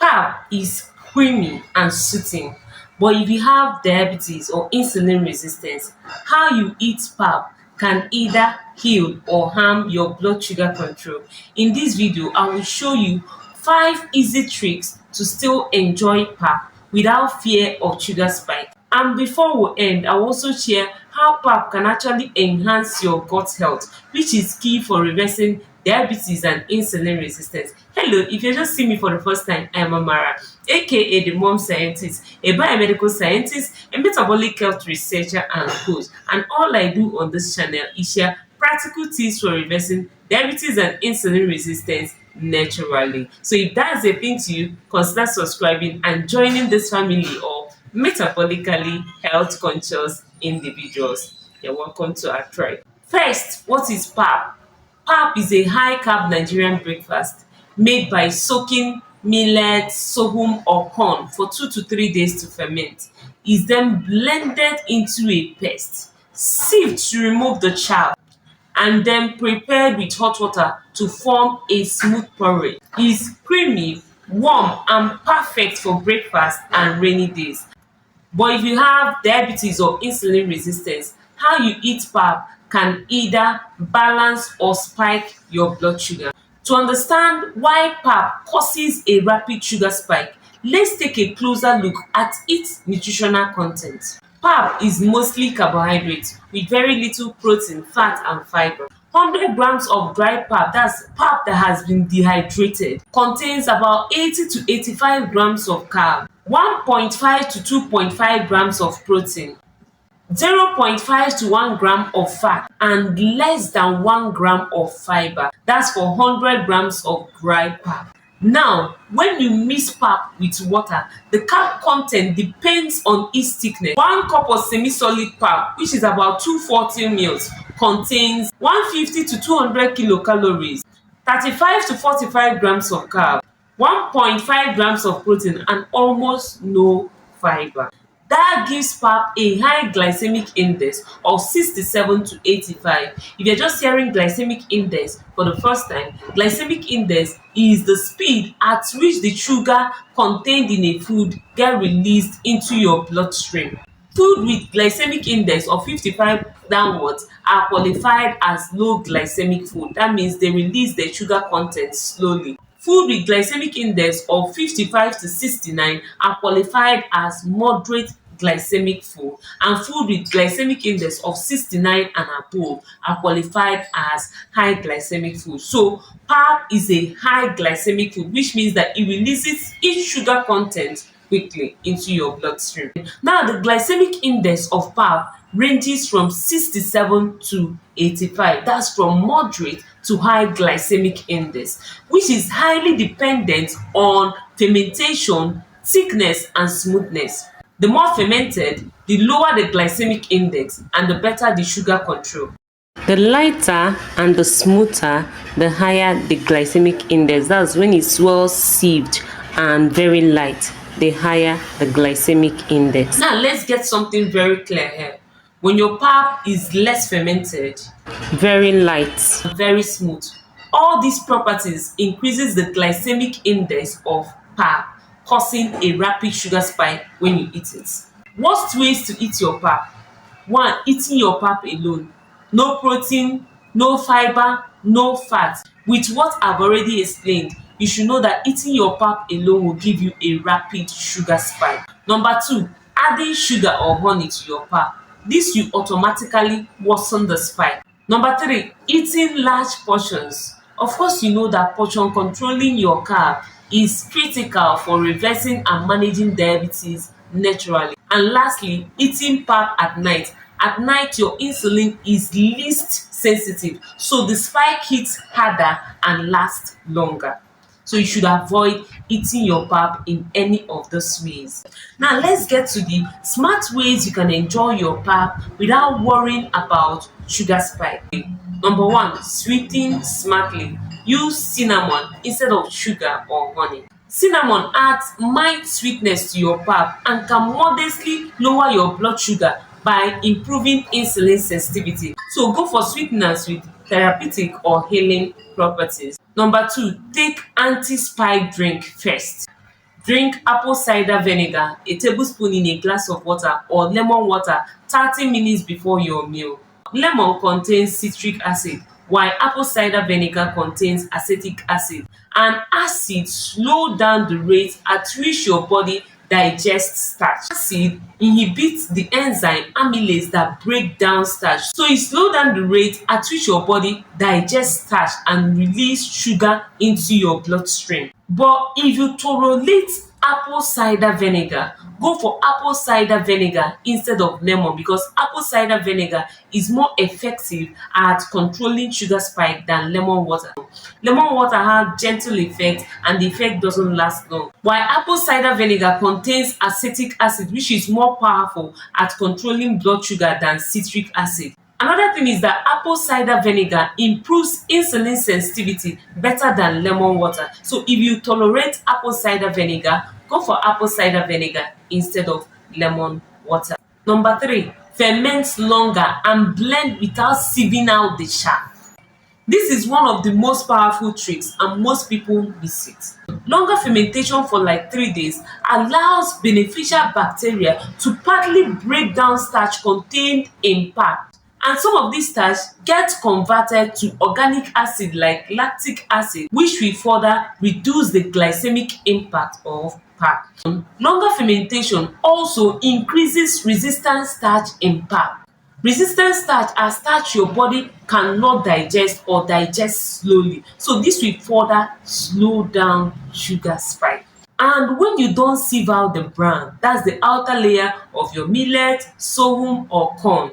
Pap is creamy and soothing, but if you have diabetes or insulin resistance, how you eat pap can either heal or harm your blood sugar control. In this video, I will show you 5 easy tricks to still enjoy pap without fear of sugar spike. And before we end, I will also share how pap can actually enhance your gut health, which is key for reversing diabetes and insulin resistance. Hello, if you just see me for the first time, I am Amara, aka the mom scientist, a biomedical scientist, a metabolic health researcher and coach. And all I do on this channel is share practical tips for reversing diabetes and insulin resistance naturally. So if that's a thing to you, consider subscribing and joining this family of metabolically health conscious individuals. You're welcome to our tribe. First, what is pap? Pap is a high-carb Nigerian breakfast made by soaking millet, sorghum or corn for 2 to 3 days to ferment. It's then blended into a paste, sieved to remove the chaff, and then prepared with hot water to form a smooth porridge. It's creamy, warm and perfect for breakfast and rainy days. But if you have diabetes or insulin resistance, how you eat pap can either balance or spike your blood sugar. To understand why pap causes a rapid sugar spike, let's take a closer look at its nutritional content. Pap is mostly carbohydrate with very little protein, fat and fiber. 100 grams of dry pap, that's pap that has been dehydrated, contains about 80 to 85 grams of carb, 1.5 to 2.5 grams of protein, 0.5 to 1 gram of fat, and less than 1 gram of fiber. That's for 100 grams of dry pap. Now, when you mix pap with water, the carb content depends on its thickness. 1 cup of semi-solid pap, which is about 240 ml, contains 150 to 200 kilocalories, 35 to 45 grams of carb, 1.5 grams of protein, and almost no fiber. That gives pap a high glycemic index of 67 to 85. If you're just hearing glycemic index for the first time, glycemic index is the speed at which the sugar contained in a food get released into your bloodstream. Food with glycemic index of 55 downwards are qualified as low glycemic food. That means they release the sugar content slowly. Food with glycemic index of 55 to 69 are qualified as moderate glycemic food, and food with glycemic index of 69 and above are qualified as high glycemic food. So pap is a high glycemic food, which means that it releases its sugar content quickly into your bloodstream. Now, the glycemic index of pap ranges from 67 to 85. That's from moderate to high glycemic index, which is highly dependent on fermentation, thickness and smoothness. The more fermented, the lower the glycemic index and the better the sugar control. The lighter and the smoother, the higher the glycemic index. That's when it's well sieved and very light, the higher the glycemic index. Now let's get something very clear here. When your pap is less fermented, very light, very smooth, all these properties increases the glycemic index of pap, causing a rapid sugar spike when you eat it. Worst ways to eat your pap. 1. Eating your pap alone. No protein, no fiber, no fat. With what I've already explained, you should know that eating your pap alone will give you a rapid sugar spike. Number 2, adding sugar or honey to your pap. This will automatically worsen the spike. Number 3, eating large portions. Of course, you know that portion controlling your carb is critical for reversing and managing diabetes naturally. And lastly, eating pap at night. At night, your insulin is least sensitive, so the spike hits harder and lasts longer. So you should avoid eating your pap in any of those ways. Now let's get to the smart ways you can enjoy your pap without worrying about sugar spike. Number 1, sweeten smartly. Use cinnamon instead of sugar or honey. Cinnamon adds mild sweetness to your pap and can modestly lower your blood sugar by improving insulin sensitivity. So go for sweeteners with therapeutic or healing properties. Number 2, take anti-spike drink first. Drink apple cider vinegar, a tablespoon in a glass of water, or lemon water 30 minutes before your meal. Lemon contains citric acid, while apple cider vinegar contains acetic acid. And acid slow down the rate at which your body digests starch. Acid inhibits the enzyme amylase that break down starch, so e slow down the rate at which your body digests starch and release sugar into your bloodstream. But if you tolerate apple cider vinegar, go for apple cider vinegar instead of lemon, because apple cider vinegar is more effective at controlling sugar spike than lemon water. Lemon water has gentle effect and the effect doesn't last long, while apple cider vinegar contains acetic acid, which is more powerful at controlling blood sugar than citric acid. Another thing is that apple cider vinegar improves insulin sensitivity better than lemon water. So if you tolerate apple cider vinegar, go for apple cider vinegar instead of lemon water. Number 3, ferment longer and blend without sieving out the chaff. This is one of the most powerful tricks and most people miss it. Longer fermentation for like 3 days allows beneficial bacteria to partly break down starch contained in pap, and some of this starch get converted to organic acid like lactic acid, which will further reduce the glycemic impact of pap. Longer fermentation also increases resistant starch in pap. Resistant starch are starch your body cannot digest or digest slowly, so this will further slow down sugar spike. And when you don sieve out the bran, that's the outer layer of your millet, sorghum or corn,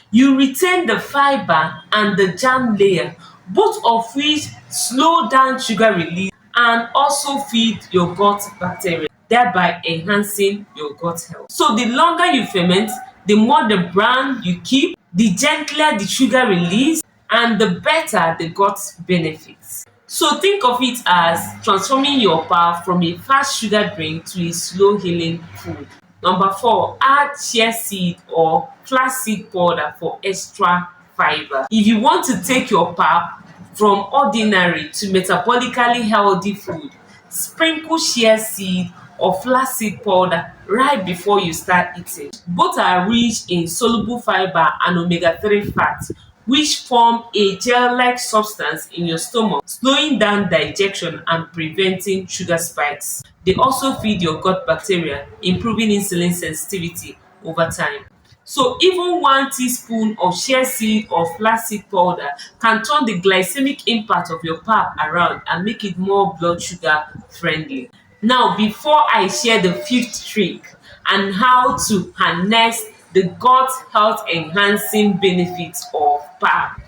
you retain the fiber and the germ layer, both of which slow down sugar release and also feed your gut bacteria, thereby enhancing your gut health. So the longer you ferment, the more the bran you keep, the gentler the sugar release, and the better the gut benefits. So think of it as transforming your pap from a fast sugar drink to a slow healing food. Number 4, add chia seed or flaxseed powder for extra fiber. If you want to take your pap from ordinary to metabolically healthy food, sprinkle chia seed or flaxseed powder right before you start eating. Both are rich in soluble fiber and omega-3 fats, which form a gel-like substance in your stomach, slowing down digestion and preventing sugar spikes. They also feed your gut bacteria, improving insulin sensitivity over time. So even 1 teaspoon of chia seed or flaxseed powder can turn the glycemic impact of your pap around and make it more blood sugar friendly. Now, before I share the 5th trick and how to harness the gut health enhancing benefits of pap,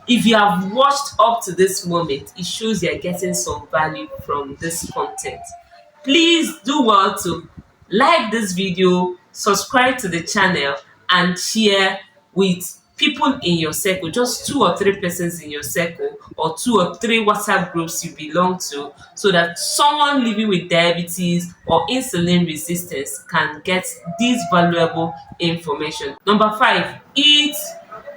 if you have watched up to this moment, it shows you are getting some value from this content. Please do well to like this video, subscribe to the channel, and share with people in your circle, just 2 or 3 persons in your circle, or 2 or 3 WhatsApp groups you belong to, so that someone living with diabetes or insulin resistance can get this valuable information. Number 5, eat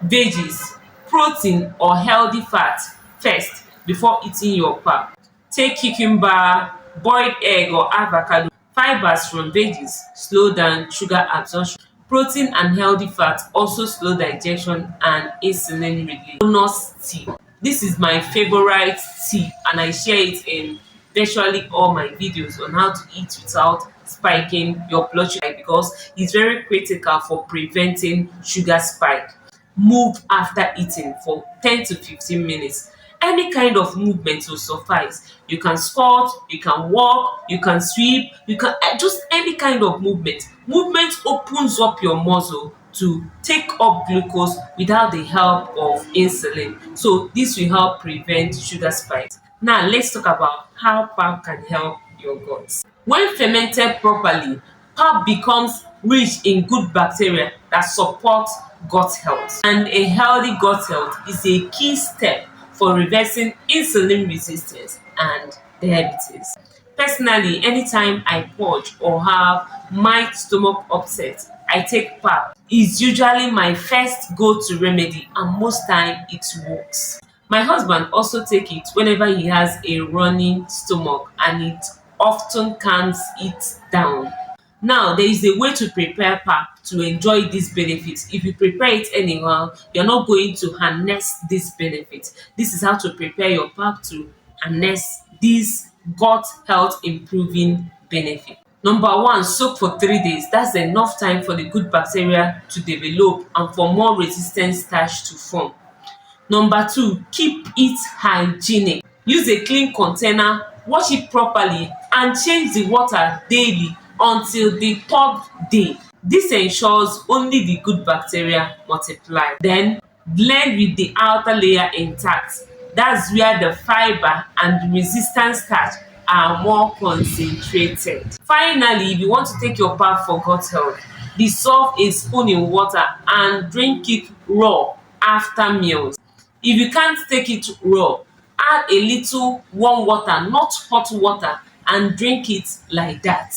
veggies, protein or healthy fat first before eating your pap. Take cucumber, boiled egg or avocado. Fibers from veggies slow down sugar absorption. Protein and healthy fat also slow digestion and insulin release. Bonus tip. This is my favorite tip and I share it in virtually all my videos on how to eat without spiking your blood sugar, because it's very critical for preventing sugar spike. Move after eating for 10 to 15 minutes. Any kind of movement will suffice. You can squat, you can walk, you can sweep, you can just any kind of movement. Movement opens up your muscle to take up glucose without the help of insulin. So this will help prevent sugar spikes. Now let's talk about how pap can help your gut. When fermented properly, pap becomes rich in good bacteria that support gut health. And a healthy gut health is a key step for reversing insulin resistance and diabetes. Personally, anytime I purge or have my stomach upset, I take pap. It's usually my first go-to remedy and most time it works. My husband also take it whenever he has a running stomach and it often calms it down. Now, there is a way to prepare pap to enjoy these benefits. If you prepare it anyhow, you're not going to harness this benefit. This is how to prepare your pap to harness this gut health improving benefit. Number one, soak for 3 days. That's enough time for the good bacteria to develop and for more resistant starch to form. Number two, keep it hygienic. Use a clean container, wash it properly and change the water daily until the third day. This ensures only the good bacteria multiply. Then blend with the outer layer intact. That's where the fiber and the resistant starch are more concentrated. Finally, if you want to take your pap for gut health, dissolve a spoon in water and drink it raw after meals. If you can't take it raw, add a little warm water, not hot water, and drink it like that.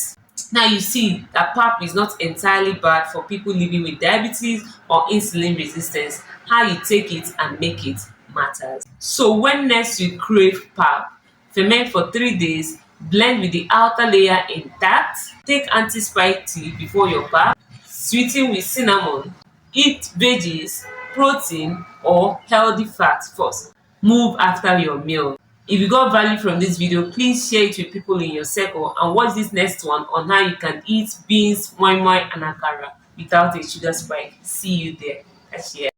Now you see that pap is not entirely bad for people living with diabetes or insulin resistance. How you take it and make it matters. So when next you crave pap, ferment for 3 days, blend with the outer layer intact, take anti-spike tea before your pap, sweeten with cinnamon, eat veggies, protein or healthy fat first. Move after your meal. If you got value from this video, please share it with people in your circle and watch this next one on how you can eat beans, moi moi and akara without a sugar spike. See you there. Cashier.